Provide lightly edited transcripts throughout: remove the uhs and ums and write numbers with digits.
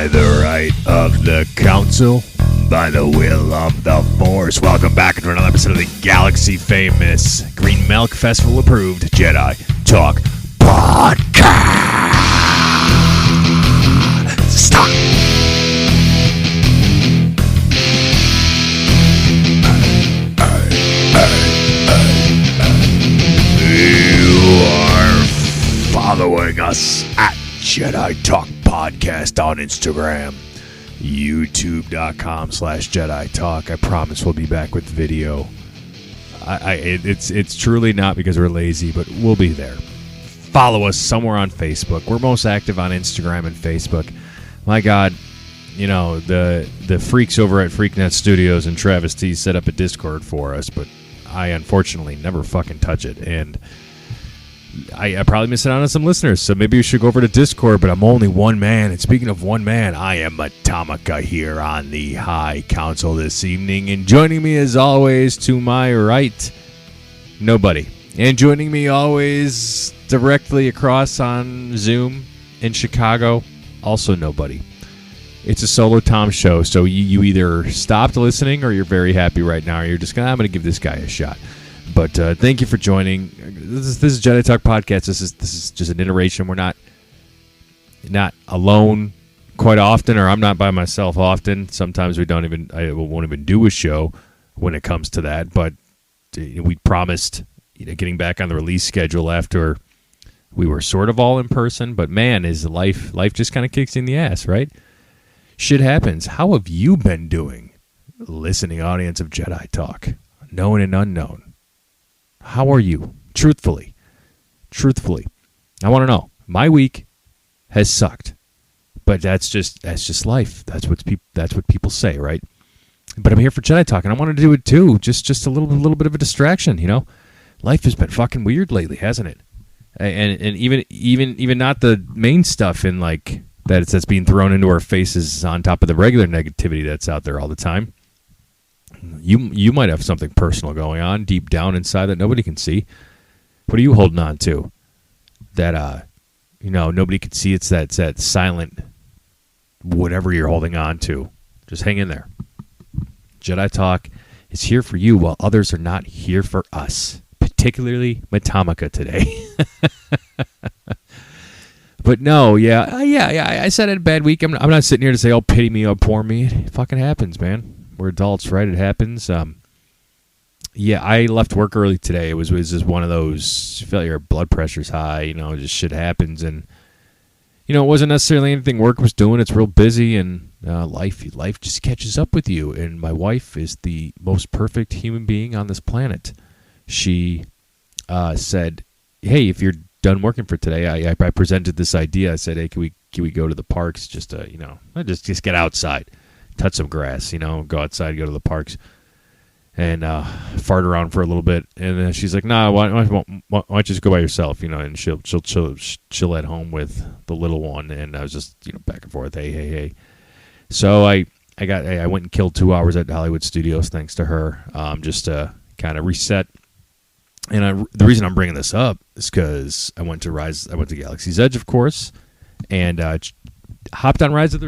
By the right of the council, by the will of the force. Welcome back to another episode of the Galaxy Famous Green Milk Festival approved Jedi Talk Podcast. Stop. You are following us at Jedi Talk Podcast on Instagram, youtube.com/Jedi Talk. I promise we'll be back with video. It's truly not because we're lazy, but we'll be there. Follow us somewhere on Facebook. We're most active on Instagram and Facebook. My God, you know, the freaks over at FreakNet Studios and Travis T set up a Discord for us, but I unfortunately never fucking touch it, and I probably miss out on some listeners, so maybe you should go over to Discord, but I'm only one man. And speaking of one man, I am Atomica here on the High Council this evening. And joining me as always to my right, nobody. And joining me always directly across on Zoom in Chicago, also nobody. It's a solo Tom show, so you either stopped listening or you're very happy right now, or you're just I'm going to give this guy a shot. But thank you for joining. This is Jedi Talk Podcast. This is just an iteration. We're not alone quite often, or I'm not by myself often. Sometimes I won't even do a show when it comes to that. But we promised getting back on the release schedule after we were sort of all in person. But man, is life just kind of kicks in the ass, right? Shit happens. How have you been doing, listening audience of Jedi Talk, known and unknown? How are you? Truthfully. I want to know. My week has sucked. But that's just life. That's what people say, right? But I'm here for Jedi Talk, and I wanted to do it too. Just a little bit of a distraction, you know? Life has been fucking weird lately, hasn't it? And even not the main stuff in like that's being thrown into our faces on top of the regular negativity that's out there all the time. You might have something personal going on deep down inside that nobody can see. What are you holding on to? That nobody can see. It's that silent whatever you're holding on to. Just hang in there. Jedi Talk is here for you while others are not here for us. Particularly Atomica today. But no, I said I had a bad week. I'm not sitting here to say, oh, pity me, oh, poor me. It fucking happens, man. We're adults, right? It happens. I left work early today. It was just one of those, you feel like your blood pressure's high, just shit happens. And, it wasn't necessarily anything work was doing. It's real busy, and life just catches up with you. And my wife is the most perfect human being on this planet. She said, hey, if you're done working for today, I presented this idea. I said, hey, can we go to the parks just to, just get outside. Touch some grass, go outside, go to the parks, and fart around for a little bit. And then she's like, "Nah, why don't you just go by yourself?" And she'll chill at home with the little one. And I was just back and forth, hey. So I went and killed 2 hours at Hollywood Studios thanks to her, just to kind of reset. And the reason I'm bringing this up is because I went to Galaxy's Edge, of course, and hopped on Rise of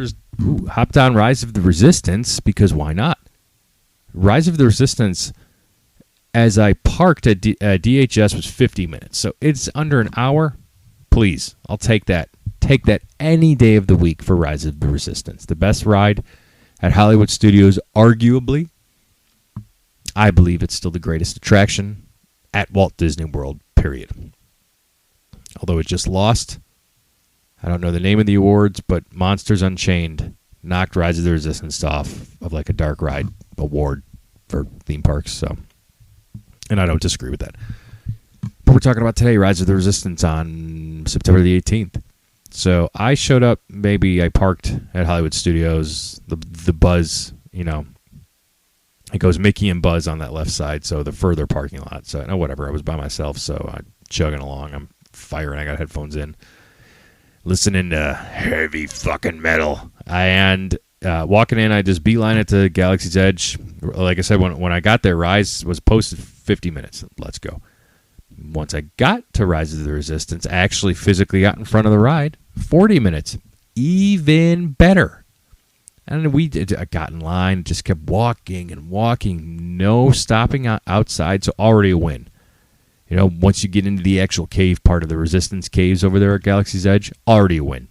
the Resistance, because why not? Rise of the Resistance, as I parked at DHS, was 50 minutes. So it's under an hour. Please, I'll take that. Take that any day of the week for Rise of the Resistance. The best ride at Hollywood Studios, arguably. I believe it's still the greatest attraction at Walt Disney World, period. Although it just lost, I don't know the name of the awards, but Monsters Unchained knocked Rise of the Resistance off of like a dark ride award for theme parks. So, and I don't disagree with that. But we're talking about today, Rise of the Resistance on September the 18th. So I showed up, I parked at Hollywood Studios, the Buzz, it goes Mickey and Buzz on that left side, so the further parking lot. So, whatever, I was by myself, so I'm chugging along. I'm firing, I got headphones in, listening to heavy fucking metal. And walking in, I just beeline it to Galaxy's Edge. Like I said, when I got there, Rise was posted 50 minutes. Let's go. Once I got to Rise of the Resistance, I actually physically got in front of the ride. 40 minutes. Even better. And I got in line, just kept walking and walking, no stopping outside, so already a win. You know, once you get into the actual cave part of the Resistance caves over there at Galaxy's Edge, already a win.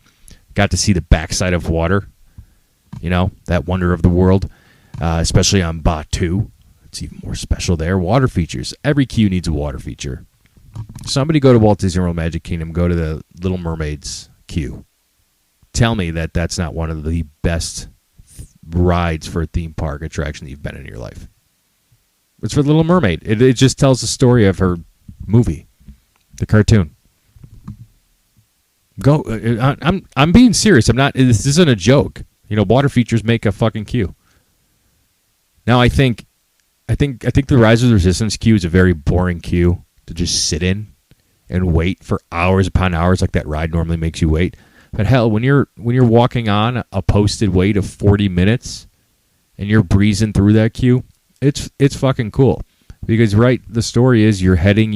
Got to see the backside of water, you know, that wonder of the world, especially on Batuu. It's even more special there. Water features. Every queue needs a water feature. Somebody go to Walt Disney World Magic Kingdom, go to the Little Mermaid's queue. Tell me that that's not one of the best rides for a theme park attraction that you've been in your life. It's for Little Mermaid. It just tells the story of her movie, the cartoon. Go. I'm being serious. I'm not. This isn't a joke. You know, water features make a fucking queue. Now I think the Rise of the Resistance queue is a very boring queue to just sit in and wait for hours upon hours like that ride normally makes you wait. But hell, when you're walking on a posted wait of 40 minutes and you're breezing through that queue, it's fucking cool. Because the story is you're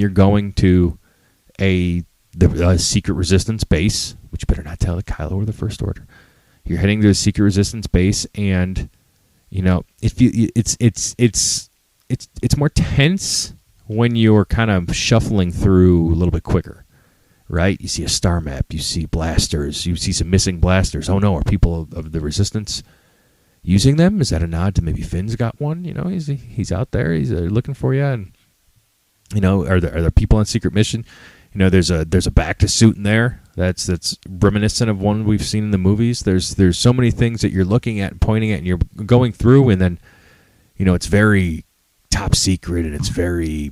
going to the secret Resistance base, which you better not tell the Kylo or the First Order. You're heading to the secret Resistance base, and you know it's more tense when you're kind of shuffling through a little bit quicker, right? You see a star map, you see blasters, you see some missing blasters. Oh no, are people of the Resistance using them? Is that a nod to maybe Finn's got one? You know, he's out there, he's looking for you, and you know, are there people on secret mission? You know, there's a Bacta suit in there that's reminiscent of one we've seen in the movies. There's so many things that you're looking at and pointing at, and you're going through, and then you know it's very top secret, and it's very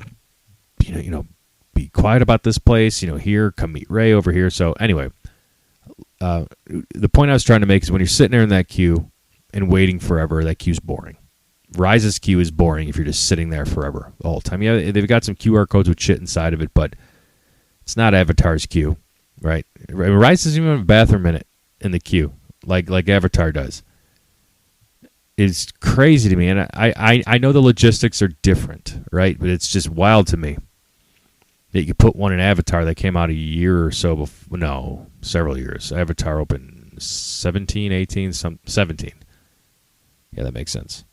you know be quiet about this place. You know, here, come meet Rey over here. So anyway, the point I was trying to make is when you're sitting there in that queue and waiting forever, that queue's boring. Rise's queue is boring if you're just sitting there forever the whole time. Yeah, they've got some QR codes with shit inside of it, but it's not Avatar's queue, right? Rise doesn't even have a bathroom in the queue, like Avatar does. It's crazy to me, and I know the logistics are different, right? But it's just wild to me that you could put one in Avatar that came out a year or so before. No, several years. Avatar opened 17, 18, 17. Yeah, that makes sense,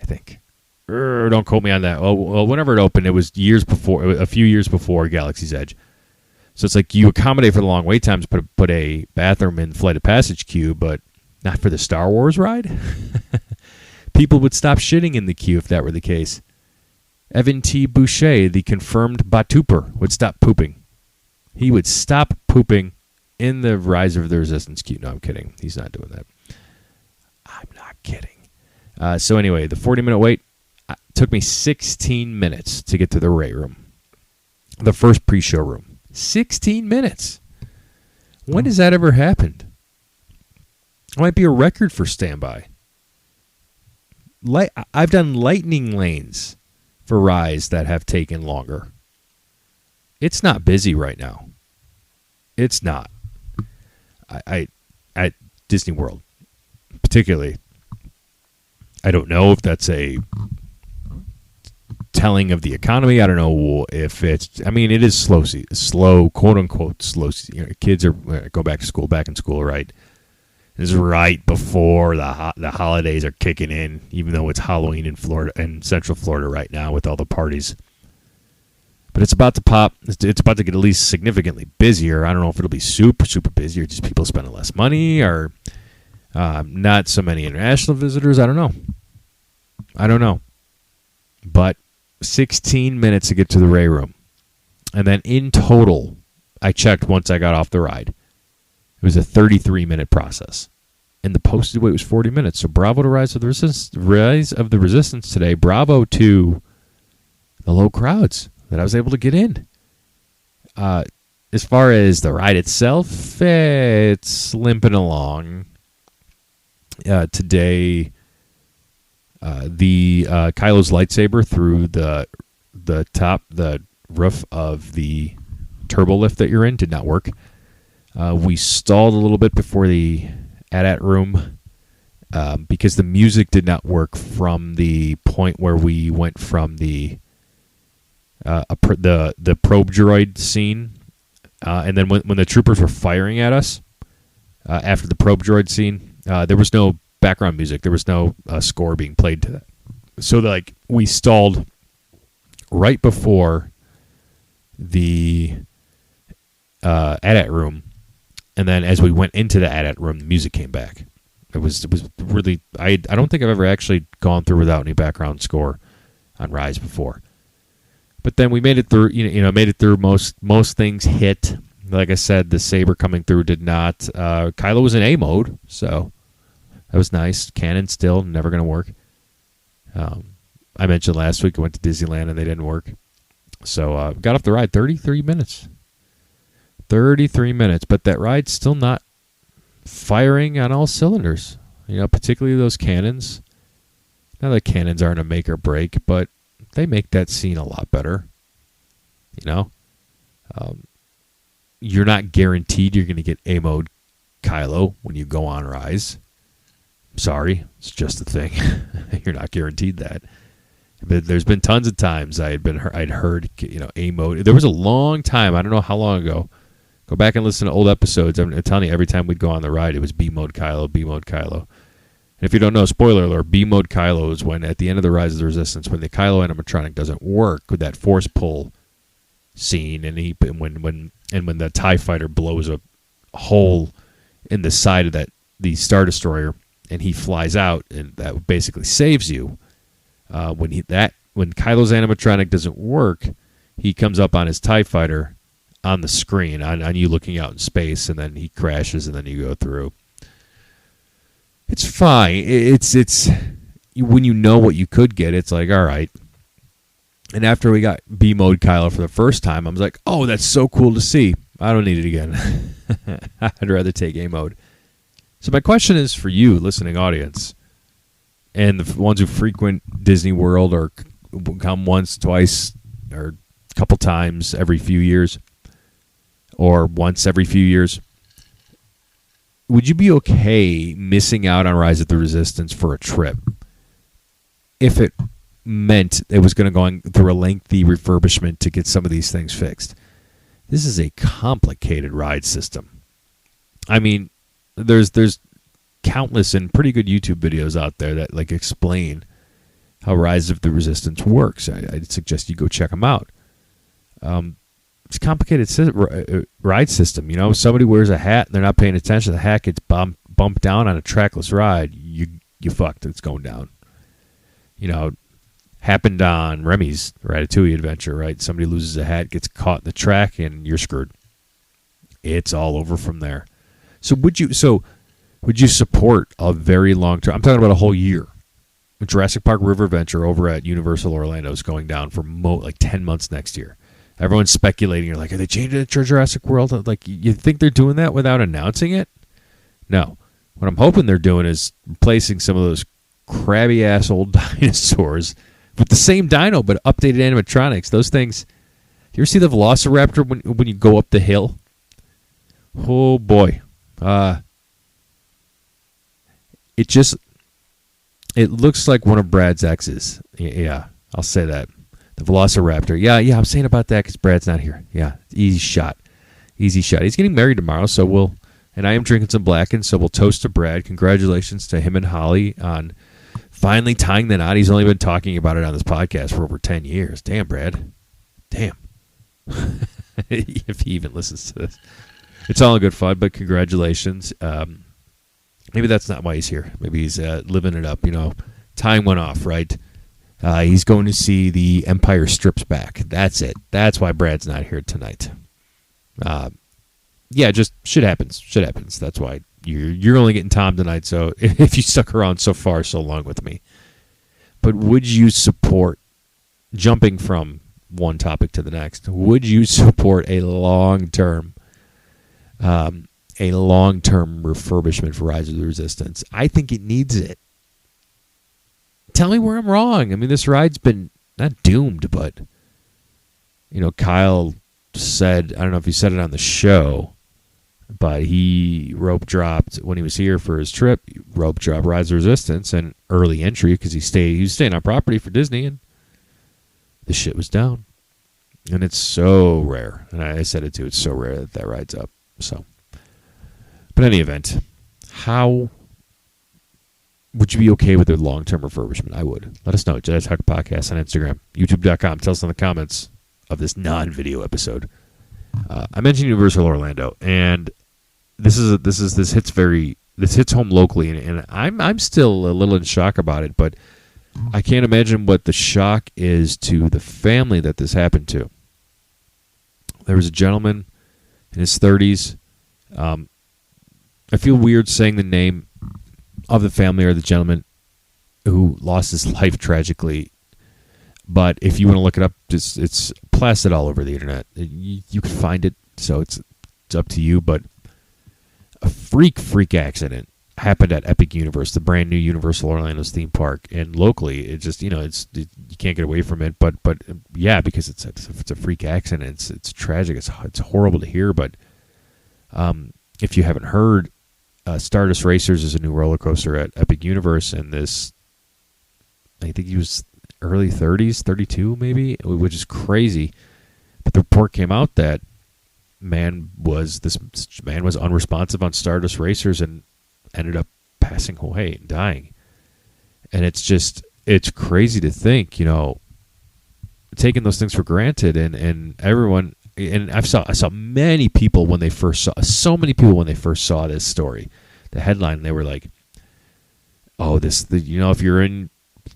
I think. Don't quote me on that. Well, whenever it opened, it was a few years before Galaxy's Edge. So it's like you accommodate for the long wait times, put a bathroom in Flight of Passage queue, but not for the Star Wars ride? People would stop shitting in the queue if that were the case. Evan T. Boucher, the confirmed Batooper, would stop pooping. He would stop pooping in the Rise of the Resistance queue. No, I'm kidding. He's not doing that. I'm not kidding. So anyway, the 40-minute wait took me 16 minutes to get to the Rey room. The first pre-show room. 16 minutes. When has that ever happened? It might be a record for standby. I've done lightning lanes for rides that have taken longer. It's not busy right now. It's not. I at Disney World, particularly, I don't know if that's a telling of the economy. I don't know if it's. I mean, it is slow, quote unquote slow. You know, kids are go back in school, right? This is right before the holidays are kicking in, even though it's Halloween in Florida and Central Florida right now with all the parties. But it's about to pop. It's about to get at least significantly busier. I don't know if it'll be super busy or just people spending less money or not so many international visitors. I don't know. But 16 minutes to get to the Rey room. And then in total, I checked once I got off the ride. It was a 33-minute process. And the posted wait was 40 minutes. So bravo to Rise of the Resistance today. Bravo to the low crowds that I was able to get in. As far as the ride itself, it's limping along. Today, the Kylo's lightsaber through the roof of the turbo lift that you're in did not work. We stalled a little bit before the AT-AT room because the music did not work from the point where we went from the probe droid scene, and then when the troopers were firing at us after the probe droid scene, there was no background music. There was no score being played to that. So like we stalled right before the AT-AT room, and then as we went into the AT-AT room, the music came back. It was really, I don't think I've ever actually gone through without any background score on Rise before. But then we made it through. Made it through. Most things hit. Like I said, the saber coming through did not. Kylo was in A mode, so that was nice. Cannon still never going to work. I mentioned last week I went to Disneyland and they didn't work. So got off the ride 33 minutes. 33 minutes, but that ride's still not firing on all cylinders. Particularly those cannons. Now the cannons aren't a make or break, but they make that scene a lot better. You're not guaranteed you're going to get A mode Kylo when you go on Rise. Sorry, it's just a thing. You're not guaranteed that. But there's been tons of times I'd heard A mode. There was a long time, I don't know how long ago. Go back and listen to old episodes. I'm telling you, every time we'd go on the ride, it was B mode Kylo, B mode Kylo. And if you don't know, spoiler alert, B mode Kylo is when at the end of the Rise of the Resistance, when the Kylo animatronic doesn't work with that force pull scene, and when the TIE fighter blows a hole in the side of the Star Destroyer, and he flies out, and that basically saves you. When Kylo's animatronic doesn't work, he comes up on his TIE fighter on the screen, on you looking out in space, and then he crashes, and then you go through. It's fine. It's when you know what you could get, it's like, all right. And after we got B mode Kylo for the first time, I was like, oh, that's so cool to see. I don't need it again. I'd rather take A mode. So my question is for you, listening audience, and the ones who frequent Disney World or come once, twice, or a couple times every few years, or once every few years, would you be okay missing out on Rise of the Resistance for a trip if it meant it was going to go through a lengthy refurbishment to get some of these things fixed? This is a complicated ride system. I mean, there's countless and pretty good YouTube videos out there that like explain how Rise of the Resistance works. I'd suggest you go check them out. It's a complicated ride system. Somebody wears a hat and they're not paying attention. The hat gets bumped down on a trackless ride. You fucked. It's going down. Happened on Remy's Ratatouille adventure, right? Somebody loses a hat, gets caught in the track, and you're screwed. It's all over from there. So would you support a very long term? I'm talking about a whole year. Jurassic Park River Adventure over at Universal Orlando is going down for like 10 months next year. Everyone's speculating. You're like, are they changing it to Jurassic World? Like, you think they're doing that without announcing it? No. What I'm hoping they're doing is replacing some of those crabby ass old dinosaurs with the same dino but updated animatronics. Those things. Do you ever see the Velociraptor when you go up the hill? Oh boy. It looks like one of Brad's exes. Yeah, I'll say that. The Velociraptor. Yeah, I'm saying about that because Brad's not here. Yeah, easy shot. He's getting married tomorrow, and I am drinking some Blacken, so we'll toast to Brad. Congratulations to him and Holly on finally tying the knot. He's only been talking about it on this podcast for over 10 years. Damn, Brad. Damn. If he even listens to this. It's all in good fun, but congratulations. Maybe that's not why he's here. Maybe he's living it up. Time went off, right? He's going to see the Empire Strips Back. That's it. That's why Brad's not here tonight. Just shit happens. Shit happens. That's why you're only getting Tom tonight. So if you stuck around so far, so long with me. But would you support, jumping from one topic to the next, would you support a long-term refurbishment for Rise of the Resistance? I think it needs it. Tell me where I'm wrong. I mean, this ride's been not doomed, but Kyle said, I don't know if he said it on the show, but he rope dropped when he was here for his trip. Rope dropped Rise of Resistance and early entry because he was staying on property for Disney, and the shit was down. And it's so rare, and I said it too. It's so rare that ride's up. So, but in any event, how would you be okay with a long-term refurbishment? I would. Let us know. Jedi Talk Podcast on Instagram, youtube.com. Tell us in the comments of this non-video episode. I mentioned Universal Orlando, and this hits home locally, and I'm still a little in shock about it, but I can't imagine what the shock is to the family that this happened to. There was a gentleman in his 30s. I feel weird saying the name of the family or the gentleman who lost his life tragically, but if you want to look it up, it's plastered all over the internet. You can find it, so it's up to you. But a freak accident happened at Epic Universe, the brand new Universal Orlando's theme park, and locally, it just you can't get away from it. But yeah, because it's a freak accident, it's tragic. It's horrible to hear. But if you haven't heard, Stardust Racers is a new roller coaster at Epic Universe, and this, I think he was early 30s, 32 maybe, which is crazy. But the report came out that this man was unresponsive on Stardust Racers and ended up passing away and dying. And it's crazy to think, taking those things for granted, and everyone, and I saw many people when they first saw this story, the headline, they were like, oh, if you're in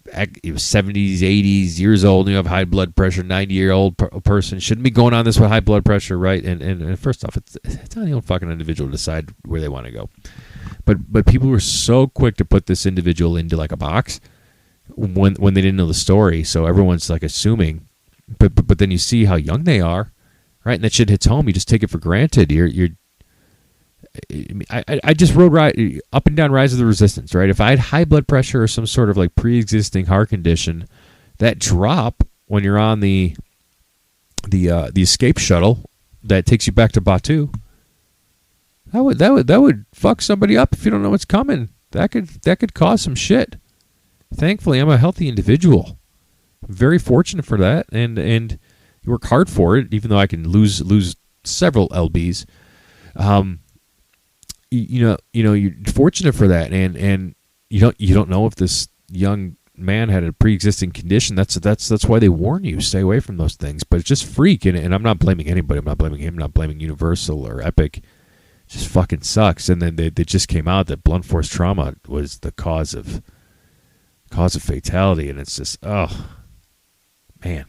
70s, 80s years old, and you have high blood pressure, 90-year-old person shouldn't be going on this with high blood pressure, right? And first off, it's on the own fucking individual to decide where they want to go. But people were so quick to put this individual into like a box when they didn't know the story, so everyone's like assuming. But then you see how young they are, right? And that shit hits home. You just take it for granted. I just rode up and down Rise of the Resistance, right? If I had high blood pressure or some sort of like pre-existing heart condition, that drop when you're on the escape shuttle that takes you back to Batuu, that would fuck somebody up if you don't know what's coming. That could cause some shit. Thankfully, I'm a healthy individual. I'm very fortunate for that, and you work hard for it, even though I can lose several lbs. You're fortunate for that, and you don't know if this young man had a pre-existing condition. That's why they warn you, stay away from those things. But it's just freak, and I'm not blaming anybody. I'm not blaming him. I'm not blaming Universal or Epic. It just fucking sucks. And then they just came out that blunt force trauma was the cause of fatality, and it's just, oh man,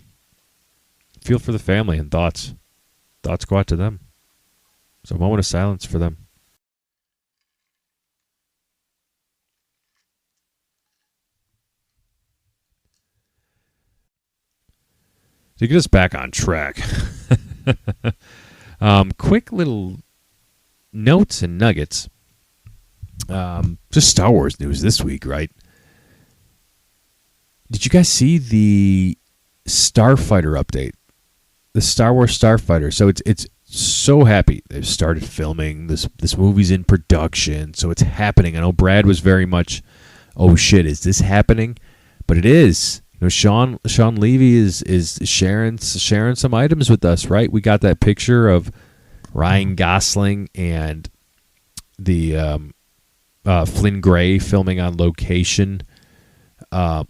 feel for the family, and thoughts go out to them. So a moment of silence for them. To get us back on track, quick little notes and nuggets. Just Star Wars news this week, right? Did you guys see the Starfighter update? The Star Wars Starfighter. So it's so happy they've started filming. This movie's in production, so it's happening. I know Brad was very much, oh shit, is this happening? But it is. Shawn Levy is sharing some items with us, right? We got that picture of Ryan Gosling and the Flynn Gray filming on location. Of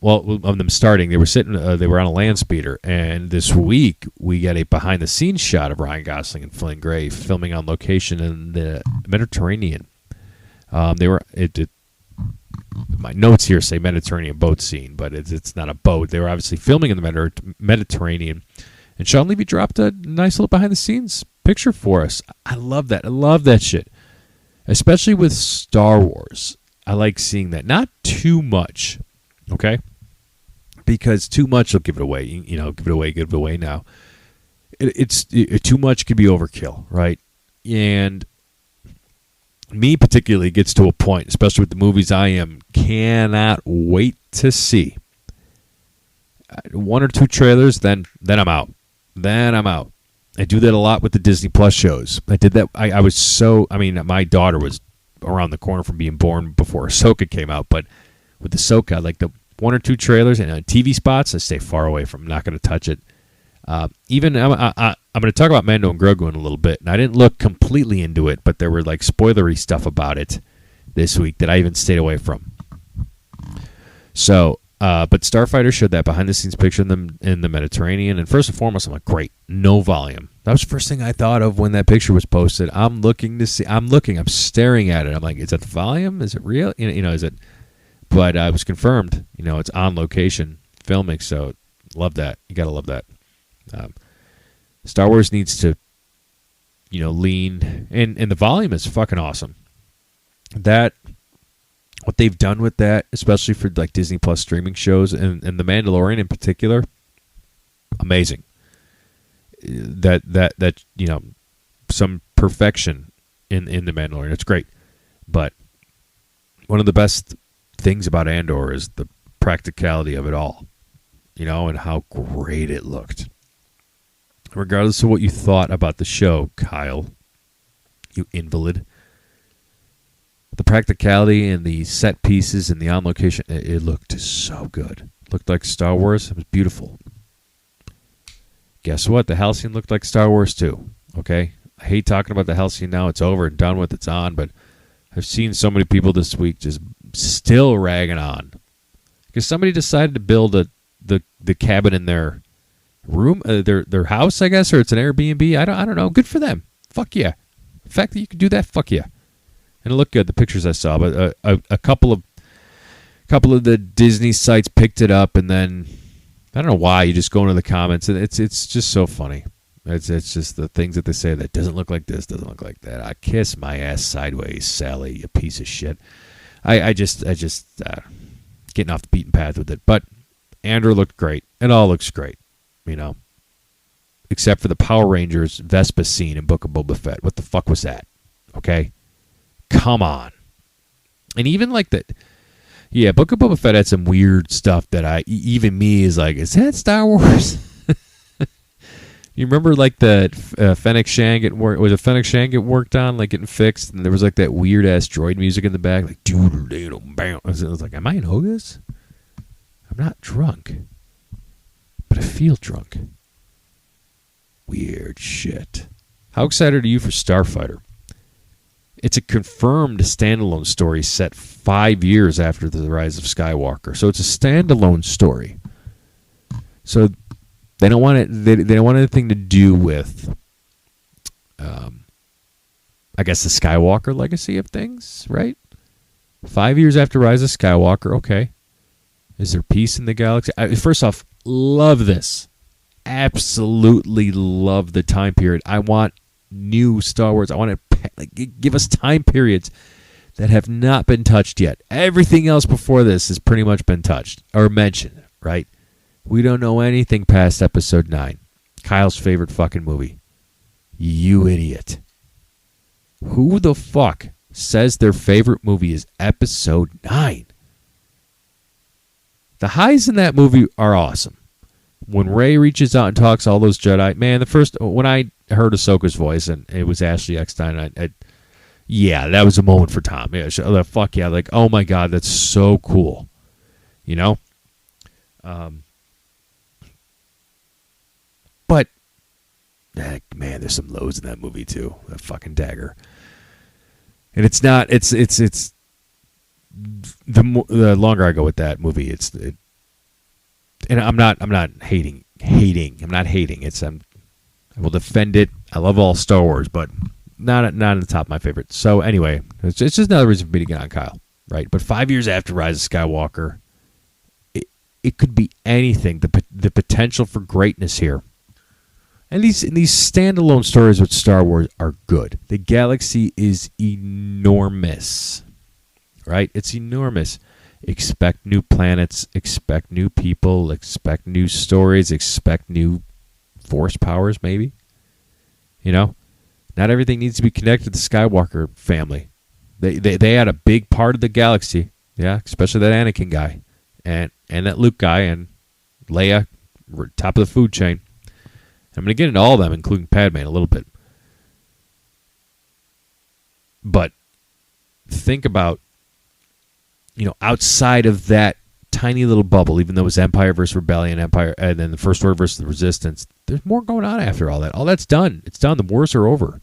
them starting, they were on a land speeder, and this week we get a behind the scenes shot of Ryan Gosling and Flynn Gray filming on location in the Mediterranean. My notes here say Mediterranean boat scene, but it's not a boat. They were obviously filming in the Mediterranean, and Shawn Levy dropped a nice little behind the scenes picture for us. I love that. I love that shit, especially with Star Wars. I like seeing that. Not too much. Okay, because too much will give it away. Give it away now. It's too much could be overkill, right? And me particularly gets to a point, especially with the movies I cannot wait to see. One or two trailers, then I'm out. I do that a lot with the Disney Plus shows. I did that. My daughter was around the corner from being born before Ahsoka came out, but with Ahsoka, like the one or two trailers and TV spots, I stay far away from. I'm not going to touch it. I'm going to talk about Mando and Grogu in a little bit, and I didn't look completely into it, but there were like spoilery stuff about it this week that I even stayed away from. So, but Starfighter showed that behind-the-scenes picture in the Mediterranean, and first and foremost, I'm like, great, no volume. That was the first thing I thought of when that picture was posted. I'm staring at it. I'm like, is that the volume? Is it real? Is it? But it was confirmed. It's on location filming, so love that. You gotta love that. Star Wars needs to, lean, and the volume is fucking awesome. That. What they've done with that, especially for like Disney Plus streaming shows and The Mandalorian in particular, amazing. That some perfection in The Mandalorian. It's great. But one of the best things about Andor is the practicality of it all, and how great it looked. Regardless of what you thought about the show, Kyle, you invalid, the practicality and the set pieces and the on location, it looked so good. It looked like Star Wars. It was beautiful. Guess what? The Halcyon looked like Star Wars too. Okay? I hate talking about the Halcyon now. It's over and done with. It's on. But I've seen so many people this week just still ragging on. Because somebody decided to build the cabin in their room, their house, I guess, or it's an Airbnb. I don't know. Good for them. Fuck yeah. The fact that you could do that, fuck yeah. And it looked good, the pictures I saw, but a couple of the Disney sites picked it up, and then I don't know why, you just go into the comments, and it's just so funny. It's just the things that they say that doesn't look like this, doesn't look like that. I kiss my ass sideways, Sally, you piece of shit. I just getting off the beaten path with it. But Andor looked great. It all looks great, except for the Power Rangers Vespa scene in Book of Boba Fett. What the fuck was that? Okay. Come on. And even like that, yeah, Book of Boba Fett had some weird stuff that even me is like, is that Star Wars? You remember like the Fennec Shand get worked on, like getting fixed, and there was like that weird ass droid music in the back, like bam. I was like, am I in Hogus? I'm not drunk, but I feel drunk. Weird shit. How excited are you for Starfighter? It's a confirmed standalone story set 5 years after the rise of Skywalker. So it's a standalone story. So they don't want it. They don't want anything to do with, I guess, the Skywalker legacy of things, right? 5 years after Rise of Skywalker. Okay, is there peace in the galaxy? First off, love this. Absolutely love the time period. I want new Star Wars. I want to give us time periods that have not been touched yet. Everything else before this has pretty much been touched or mentioned, right? We don't know anything past episode 9. Kyle's favorite fucking movie. You idiot. Who the fuck says their favorite movie is episode 9? The highs in that movie are awesome. When Rey reaches out and talks to all those Jedi, man, when I heard Ahsoka's voice and it was Ashley Eckstein, yeah, that was a moment for Tom. Yeah, fuck yeah, like, oh my god, that's so cool, But man, there's some lows in that movie too. That fucking dagger, and it's not. It's the longer I go with that movie, and I'm not hating. I'm not hating. I will defend it. I love all Star Wars, but not at the top of my favorites. So anyway, it's just another reason for me to get on Kyle, right? But 5 years after Rise of Skywalker, it could be anything. The potential for greatness here, and these standalone stories with Star Wars are good. The galaxy is enormous, right? It's enormous. Expect new planets, expect new people, expect new stories, expect new force powers, maybe. Not everything needs to be connected to the Skywalker family. They had a big part of the galaxy, yeah, especially that Anakin guy, and that Luke guy, and Leia, top of the food chain. I'm going to get into all of them, including Padme, in a little bit. But think about, outside of that tiny little bubble, even though it was Empire versus Rebellion, Empire, and then the First Order versus the Resistance, there's more going on after all that. All that's done. It's done. The wars are over.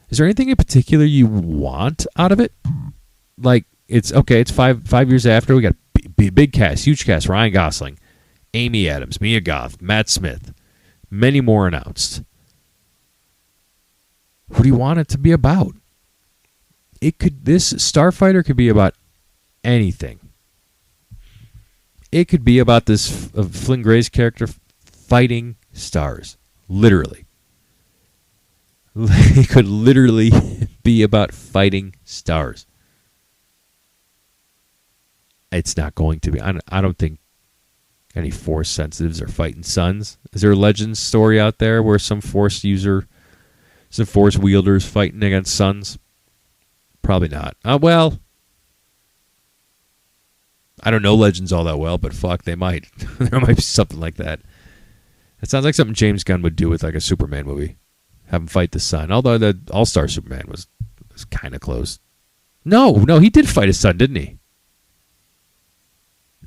Is there anything in particular you want out of it? Like, it's okay. It's five years after. We got big cast, huge cast. Ryan Gosling, Amy Adams, Mia Goth, Matt Smith, many more announced. Who do you want it to be about? This Starfighter could be about anything. It could be about this Flynn Gray's character fighting stars. Literally. It could literally be about fighting stars. It's not going to be. I don't think any Force sensitives are fighting suns. Is there a Legends story out there where some Force wielders fighting against suns? Probably not. Well, I don't know Legends all that well, but fuck, they might. There might be something like that. It sounds like something James Gunn would do with like a Superman movie. Have him fight the sun. Although the All-Star Superman was kind of close. No, he did fight his son, didn't he?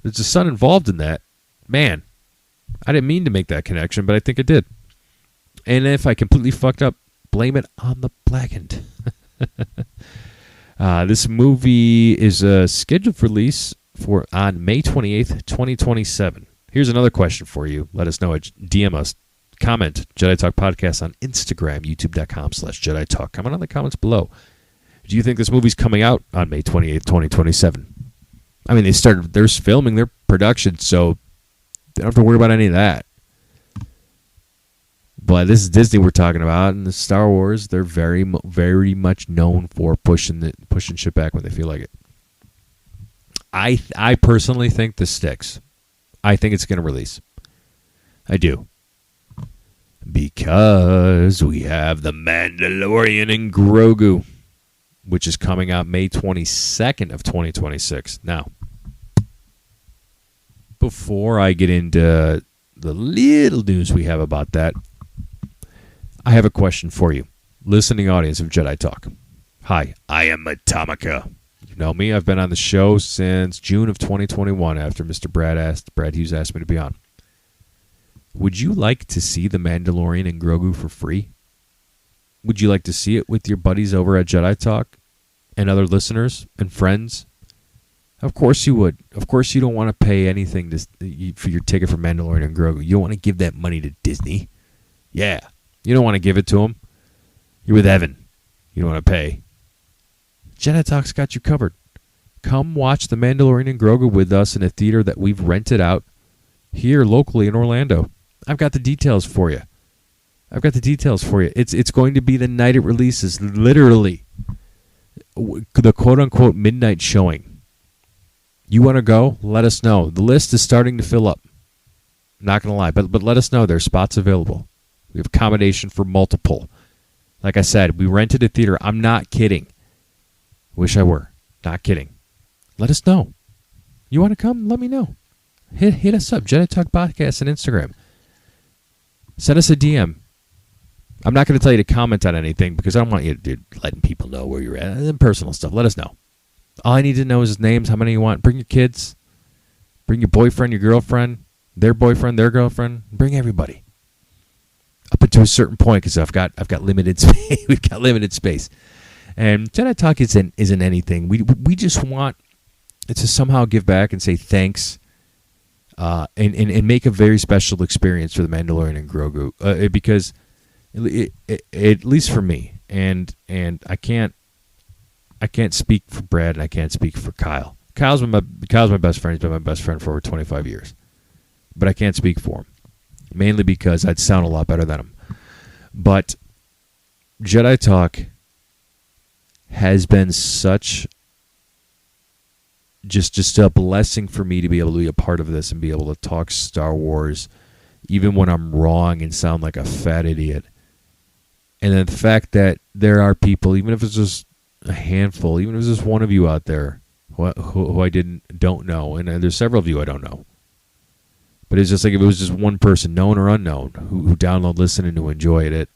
There's a son involved in that. Man, I didn't mean to make that connection, but I think it did. And if I completely fucked up, blame it on the blackened. This movie is scheduled for release on May 28th, 2027. Here's another question for you. Let us know. DM us. Comment. Jedi Talk Podcast on Instagram, youtube.com/Jedi Talk. Comment on the comments below. Do you think this movie's coming out on May 28th, 2027? I mean, they're filming their production, so they don't have to worry about any of that. But this is Disney we're talking about, and the Star Wars, they're very, very much known for pushing shit back when they feel like it. I personally think this sticks. I think it's going to release. I do. Because we have The Mandalorian and Grogu, which is coming out May 22nd of 2026. Now, before I get into the little news we have about that, I have a question for you, listening audience of Jedi Talk. Hi, I am Atomica. You know me. I've been on the show since June of 2021 after Mr. Brad Hughes asked me to be on. Would you like to see The Mandalorian and Grogu for free? Would you like to see it with your buddies over at Jedi Talk and other listeners and friends? Of course you would. Of course you don't want to pay anything for your ticket for Mandalorian and Grogu. You don't want to give that money to Disney. Yeah. You don't want to give it to them. You're with Evan. You don't want to pay. Jedi Talk's got you covered. Come watch The Mandalorian and Grogu with us in a theater that we've rented out here locally in Orlando. I've got the details for you. It's going to be the night it releases, literally. The quote-unquote midnight showing. You want to go? Let us know. The list is starting to fill up. Not going to lie, but let us know. There's spots available. We have accommodation for multiple. Like I said, we rented a theater. I'm not kidding. Wish I were. Not kidding. Let us know. You want to come? Let me know. Hit us up. Jedi Talk Podcast on Instagram. Send us a DM. I'm not going to tell you to comment on anything because I don't want you to letting people know where you're at. And personal stuff. Let us know. All I need to know is names, how many you want. Bring your kids. Bring your boyfriend, your girlfriend, their boyfriend, their girlfriend. Bring everybody. Up until a certain point because I've got limited space. We've got limited space. And Jedi Talk isn't anything. We just want to somehow give back and say thanks. And make a very special experience for The Mandalorian and Grogu because at least for me and I can't speak for Brad and I can't speak for Kyle. Kyle's my best friend. He's been my best friend for over 25 years, but I can't speak for him mainly because I'd sound a lot better than him. But Jedi Talk has been such just a blessing for me to be able to be a part of this and be able to talk Star Wars even when I'm wrong and sound like a fat idiot. And then the fact that there are people, even if it's just a handful, even if it's just one of you out there who I don't know, and there's several of you I don't know. But it's just like if it was just one person, known or unknown, who download, listen, and who enjoyed it,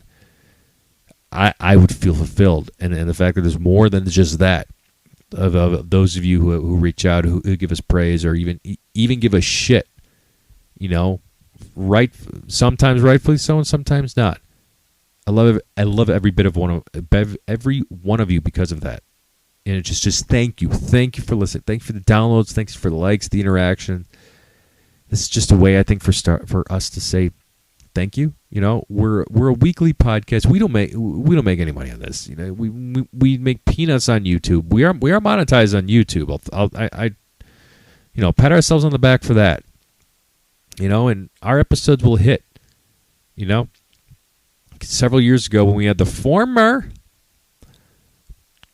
I would feel fulfilled. And the fact that there's more than just that, of those of you who reach out, who give us praise, or even give us shit, sometimes rightfully so, and sometimes not. I love every bit of every one of you because of that. And it's just thank you for listening, thank you for the downloads, thanks for the likes, the interaction. This is just a way, I think, for us to say thank you. You know, we're a weekly podcast. We don't make any money on this. You know, we make peanuts on YouTube. We are monetized on YouTube. I pat ourselves on the back for that. You know, and our episodes will hit. You know, several years ago when we had the former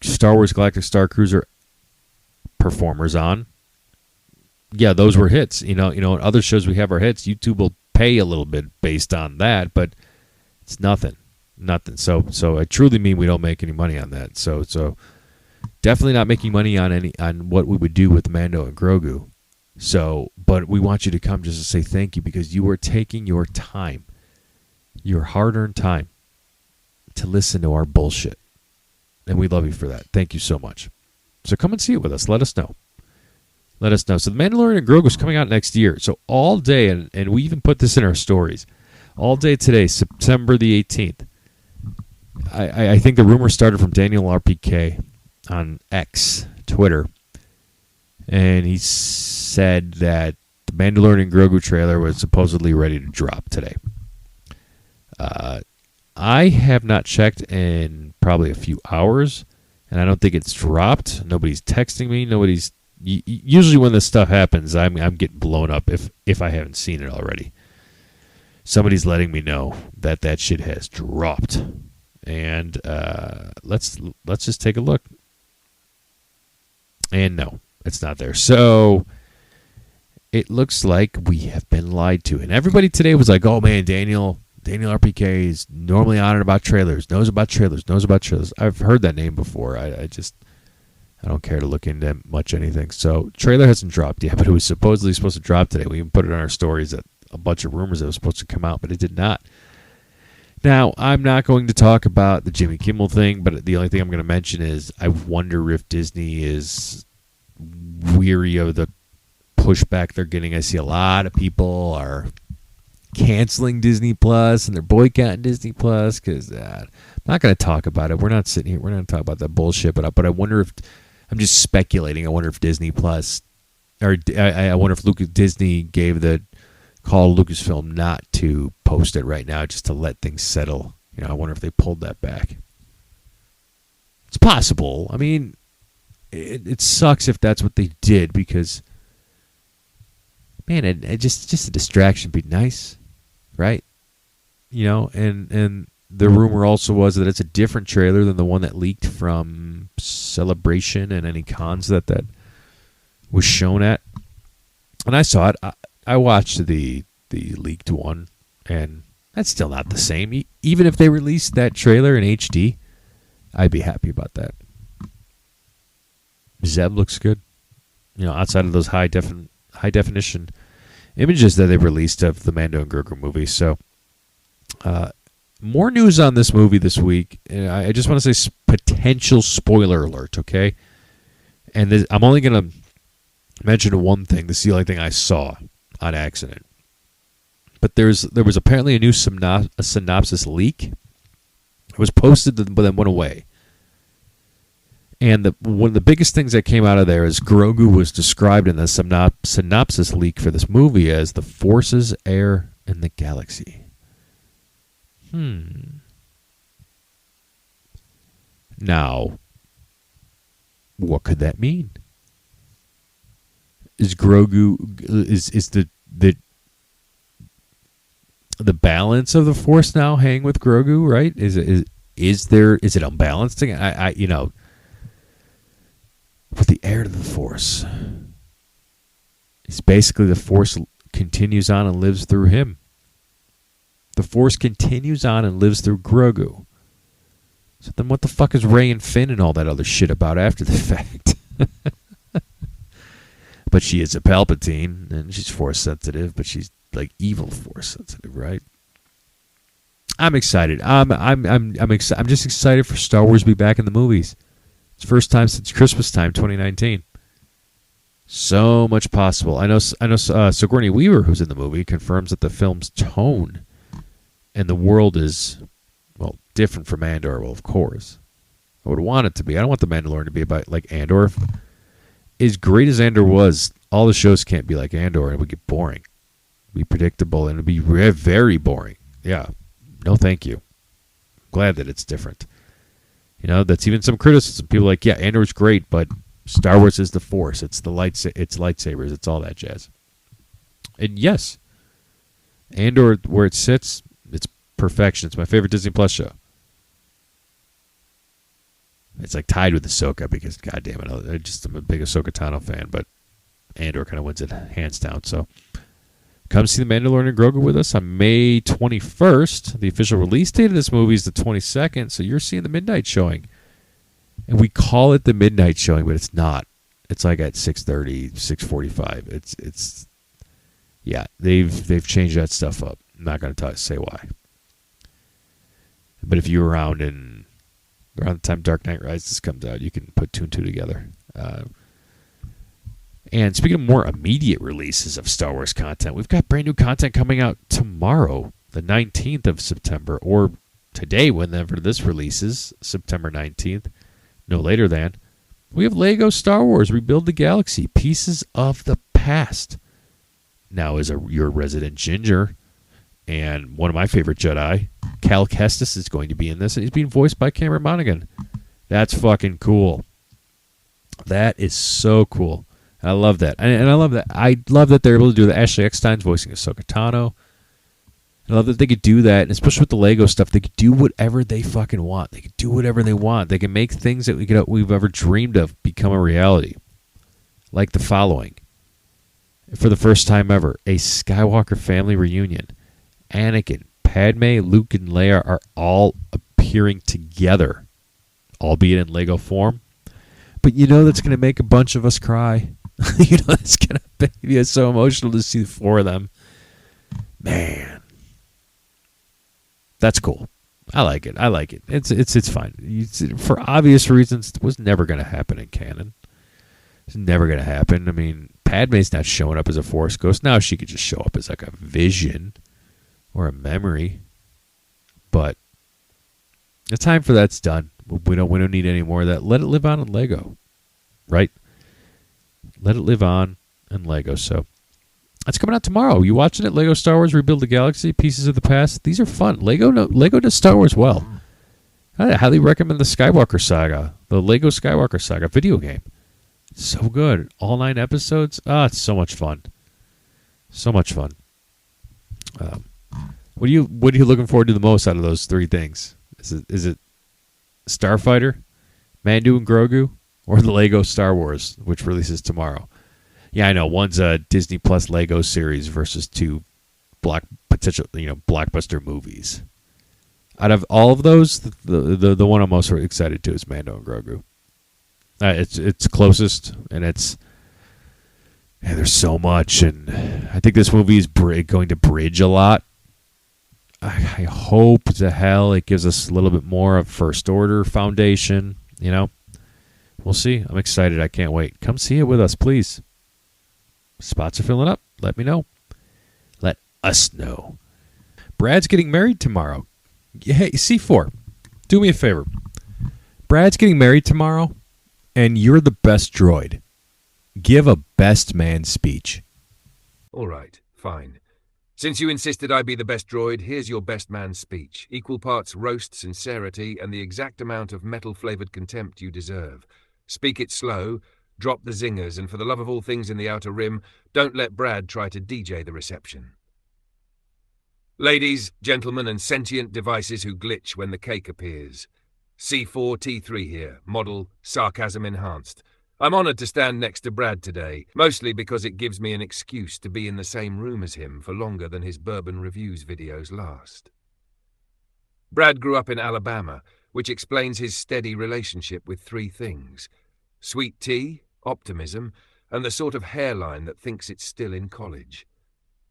Star Wars Galactic Star Cruiser performers on, yeah, those were hits. You know, in other shows we have our hits. YouTube will pay a little bit based on that, but it's nothing. So I truly mean we don't make any money on that. So definitely not making money on what we would do with Mando and Grogu. So, but we want you to come just to say thank you because you are taking your time, your hard-earned time, to listen to our bullshit. And we love you for that. Thank you so much. So come and see it with us. Let us know. So The Mandalorian and Grogu is coming out next year. So all day, and we even put this in our stories, all day today, September the 18th, I think the rumor started from Daniel RPK on X, Twitter, and he said that the Mandalorian and Grogu trailer was supposedly ready to drop today. I have not checked in probably a few hours, and I don't think it's dropped. Nobody's texting me. Usually when this stuff happens, I'm getting blown up if I haven't seen it already. Somebody's letting me know that shit has dropped, and let's just take a look. And no, it's not there. So it looks like we have been lied to, and everybody today was like, "Oh man, Daniel RPK is normally on it about trailers, knows about trailers. I've heard that name before. I don't care to look into much anything. So trailer hasn't dropped yet, but it was supposedly supposed to drop today. We even put it on our stories that a bunch of rumors that it was supposed to come out, but it did not. Now, I'm not going to talk about the Jimmy Kimmel thing, but the only thing I'm going to mention is I wonder if Disney is weary of the pushback they're getting. I see a lot of people are canceling Disney Plus and they're boycotting Disney Plus because I'm not going to talk about it. We're not sitting here. We're not going to talk about that bullshit. But I wonder if I'm just speculating. I wonder if Disney Plus or I wonder if Disney gave the call to Lucasfilm not to post it right now, just to let things settle. You know, I wonder if they pulled that back. It's possible. I mean, it sucks if that's what they did because, man, it just a distraction would be nice. Right? You know, and the rumor also was that it's a different trailer than the one that leaked from Celebration and any cons that was shown at. And I saw it. I watched the leaked one, and that's still not the same. Even if they released that trailer in HD, I'd be happy about that. Zeb looks good. You know, outside of those high definition images that they released of the Mando and Grogu movie. So, more news on this movie this week. I just want to say potential spoiler alert, okay? And I'm only going to mention one thing. This is the only thing I saw on accident. But there was apparently a new synopsis leak. It was posted, but then went away. And one of the biggest things that came out of there is Grogu was described in the synopsis leak for this movie as the Force's heir in the galaxy. Now, what could that mean? Is Grogu is the balance of the Force now hang with Grogu? Right? Is it unbalanced again? You know. With the heir to the Force, it's basically the Force continues on and lives through him. The Force continues on and lives through Grogu. So then what the fuck is Rey and Finn and all that other shit about after the fact? But she is a Palpatine, and she's Force sensitive, but she's like evil Force sensitive, right? I'm excited. I'm just excited for Star Wars to be back in the movies. First time since Christmas time, 2019. So much possible. I know. Sigourney Weaver, who's in the movie, confirms that the film's tone and the world is, well, different from Andor. Well, of course, I would want it to be. I don't want the Mandalorian to be about like Andor. As great as Andor was, all the shows can't be like Andor, and it would get boring, be predictable, and it'd be very boring. Yeah, no, thank you. Glad that it's different. That's even some criticism. People are like, yeah, Andor's great, but Star Wars is the Force. It's it's lightsabers. It's all that jazz. And yes, Andor, where it sits, it's perfection. It's my favorite Disney Plus show. It's like tied with Ahsoka because, goddamn it, I'm a big Ahsoka Tano fan, but Andor kind of wins it hands down. So come see The Mandalorian and Grogu with us on May 21st. The official release date of this movie is the 22nd, so you're seeing the midnight showing. And we call it the midnight showing, but it's not. It's like at 6:30, 6:45. It's yeah, they've changed that stuff up. I'm not going to say why. But if you're around the time Dark Knight Rises comes out, you can put two and two together. And speaking of more immediate releases of Star Wars content, we've got brand new content coming out tomorrow, the 19th of September, or today, whenever this releases, September 19th, no later than. We have Lego Star Wars Rebuild the Galaxy, Pieces of the Past. Now, as your resident ginger and one of my favorite Jedi, Cal Kestis is going to be in this, and he's being voiced by Cameron Monaghan. That's fucking cool. That is so cool. I love that. And I love that. I love that they're able to do that. Ashley Eckstein's voicing Ahsoka Tano. I love that they could do that, and especially with the Lego stuff, they could do whatever they fucking want. They could do whatever they want. They can make things that we've ever dreamed of become a reality. Like the following. For the first time ever, a Skywalker family reunion. Anakin, Padme, Luke, and Leia are all appearing together, albeit in Lego form. But that's going to make a bunch of us cry. It's going to be so emotional to see the four of them. Man. That's cool. I like it. It's fine. For obvious reasons, it was never going to happen in canon. It's never going to happen. I mean, Padme's not showing up as a Force ghost. Now she could just show up as like a vision or a memory. But the time for that's done. We don't need any more of that. Let it live on in Lego. Right? Let it live on in Lego. So that's coming out tomorrow. You watching it? Lego Star Wars Rebuild the Galaxy, Pieces of the Past. These are fun. Lego does Star Wars well. I highly recommend the Skywalker Saga, the Lego Skywalker Saga video game. It's so good. All 9 episodes. It's so much fun. So much fun. What are you looking forward to the most out of those 3 things? Is it Starfighter, Mandu and Grogu, or the Lego Star Wars, which releases tomorrow? Yeah, I know. One's a Disney Plus Lego series versus 2 blockbuster movies. Out of all of those, the one I'm most excited to is Mando and Grogu. It's closest, and there's so much, and I think this movie is going to bridge a lot. I hope to hell it gives us a little bit more of First Order foundation. We'll see. I'm excited. I can't wait. Come see it with us, please. Spots are filling up. Let me know. Let us know. Brad's getting married tomorrow. Hey, C4, do me a favor. Brad's getting married tomorrow, and you're the best droid. Give a best man speech. All right, fine. Since you insisted I be the best droid, here's your best man speech. Equal parts roast sincerity and the exact amount of metal-flavored contempt you deserve. Speak it slow, drop the zingers, and for the love of all things in the Outer Rim, don't let Brad try to DJ the reception. Ladies, gentlemen, and sentient devices who glitch when the cake appears. C4T3 here, model sarcasm enhanced. I'm honoured to stand next to Brad today, mostly because it gives me an excuse to be in the same room as him for longer than his Bourbon Reviews videos last. Brad grew up in Alabama, which explains his steady relationship with 3 things: sweet tea, optimism, and the sort of hairline that thinks it's still in college.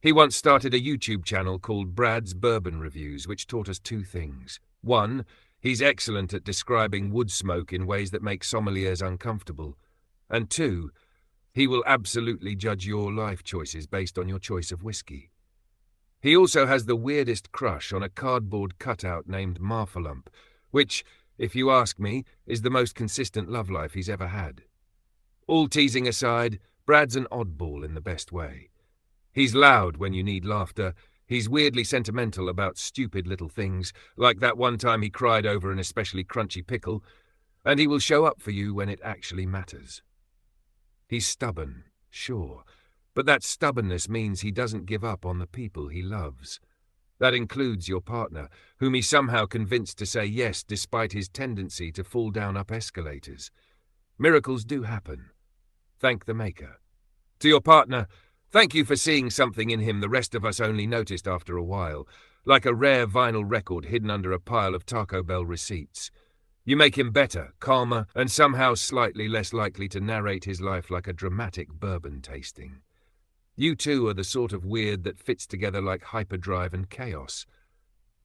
He once started a YouTube channel called Brad's Bourbon Reviews, which taught us 2 things. 1, he's excellent at describing wood smoke in ways that make sommeliers uncomfortable. And 2, he will absolutely judge your life choices based on your choice of whiskey. He also has the weirdest crush on a cardboard cutout named Marfalump, which, if you ask me, is the most consistent love life he's ever had. All teasing aside, Brad's an oddball in the best way. He's loud when you need laughter. He's weirdly sentimental about stupid little things, like that one time he cried over an especially crunchy pickle, and he will show up for you when it actually matters. He's stubborn, sure, but that stubbornness means he doesn't give up on the people he loves. That includes your partner, whom he somehow convinced to say yes despite his tendency to fall down up escalators. Miracles do happen. Thank the Maker. To your partner, thank you for seeing something in him the rest of us only noticed after a while, like a rare vinyl record hidden under a pile of Taco Bell receipts. You make him better, calmer, and somehow slightly less likely to narrate his life like a dramatic bourbon tasting. You two are the sort of weird that fits together like hyperdrive and chaos.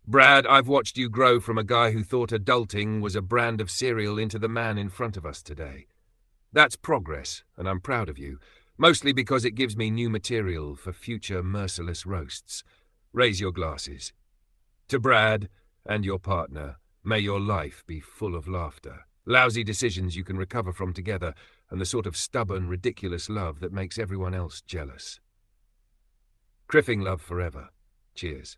Brad, I've watched you grow from a guy who thought adulting was a brand of cereal into the man in front of us today. That's progress, and I'm proud of you, mostly because it gives me new material for future merciless roasts. Raise your glasses. To Brad and your partner, may your life be full of laughter, lousy decisions you can recover from together, and the sort of stubborn, ridiculous love that makes everyone else jealous. Criffing love forever. Cheers.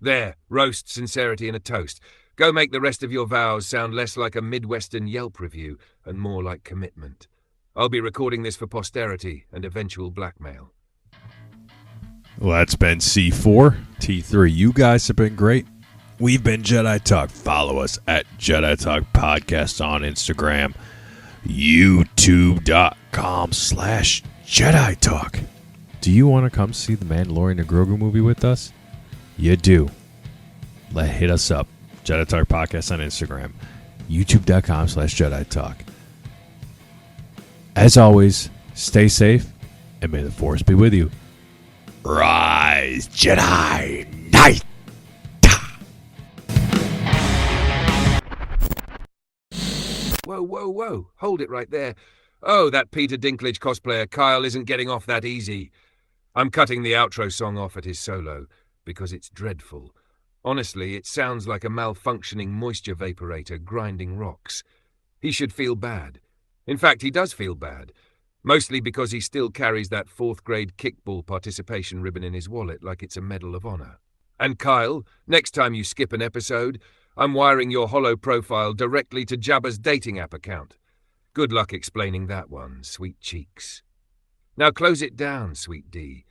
There, roast, sincerity, and a toast. Go make the rest of your vows sound less like a Midwestern Yelp review and more like commitment. I'll be recording this for posterity and eventual blackmail. Well, that's been C4, T3. You guys have been great. We've been Jedi Talk. Follow us at Jedi Talk Podcast on Instagram, youtube.com/Jedi Talk. Do you want to come see the Mandalorian and Grogu movie with us? You do. Hit us up. Jedi Talk Podcast on Instagram, youtube.com/Jedi Talk. As always, stay safe, and may the Force be with you. Rise, Jedi Knight! Whoa, whoa, whoa. Hold it right there. Oh, that Peter Dinklage cosplayer Kyle isn't getting off that easy. I'm cutting the outro song off at his solo, because it's dreadful. Honestly, it sounds like a malfunctioning moisture vaporator grinding rocks. He should feel bad. In fact, he does feel bad. Mostly because he still carries that 4th grade kickball participation ribbon in his wallet like it's a Medal of Honor. And Kyle, next time you skip an episode, I'm wiring your holo profile directly to Jabba's dating app account. Good luck explaining that one, sweet cheeks. Now close it down, sweet D.